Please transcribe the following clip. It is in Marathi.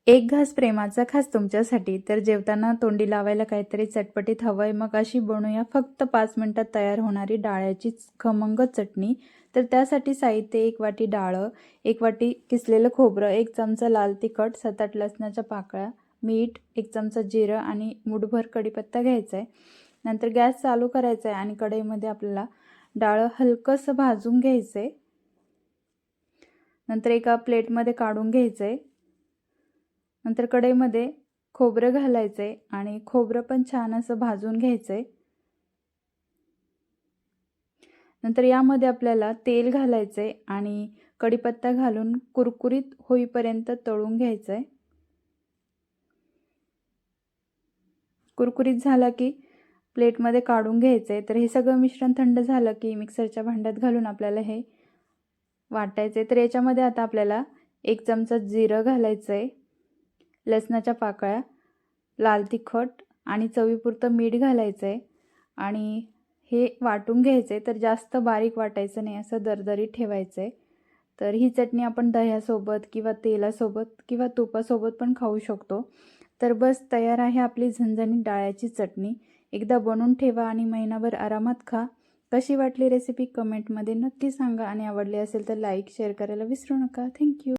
एक घास प्रेमाचा खास तुमच्यासाठी. तर जेवताना तोंडी लावायला काहीतरी चटपटीत हवंय, मग अशी बनवूया फक्त 5 मिनिटात तयार होणारी डाळ्याची खमंग चटणी. तर त्यासाठी साहित्य: 1 वाटी डाळं, 1 वाटी किसलेलं खोबरं, 1 चमचा लाल तिखट, 7-8 लसणाच्या पाकळ्या, मीठ, 1 चमचा जिरं आणि मूठभर कढीपत्ता घ्यायचा आहे. नंतर गॅस चालू करायचा आहे आणि कढईमध्ये आपल्याला डाळं हलकंसं भाजून घ्यायचं आहे. नंतर एका प्लेटमध्ये काढून घ्यायचं आहे. नंतर कढईमध्ये खोबरं घालायचं आहे आणि खोबरं पण छान असं भाजून घ्यायचं आहे. नंतर यामध्ये आपल्याला तेल घालायचं आहे आणि कढीपत्ता घालून कुरकुरीत होईपर्यंत तळून घ्यायचं आहे. कुरकुरीत झाला की प्लेटमध्ये काढून घ्यायचं आहे. तर हे सगळं मिश्रण थंड झालं की मिक्सरच्या भांड्यात घालून आपल्याला हे वाटायचं आहे. तर याच्यामध्ये आता आपल्याला 1 चमचा जिरं घालायचं आहे, लसणाच्या पाकळ्या, लाल तिखट आणि चवीपुरतं मीठ घालायचं आहे आणि हे वाटून घ्यायचं आहे. तर जास्त बारीक वाटायचं नाही, असं दरदरीत ठेवायचं आहे. तर ही चटणी आपण दह्यासोबत किंवा तेलासोबत किंवा तुपासोबत पण खाऊ शकतो. तर बस तयार आहे आपली झणझणीत डाळ्याची चटणी. एकदा बनवून ठेवा आणि महिनाभर आरामात खा. कशी वाटली रेसिपी कमेंटमध्ये नक्की सांगा आणि आवडली असेल तर लाईक शेअर करायला विसरू नका. थँक्यू.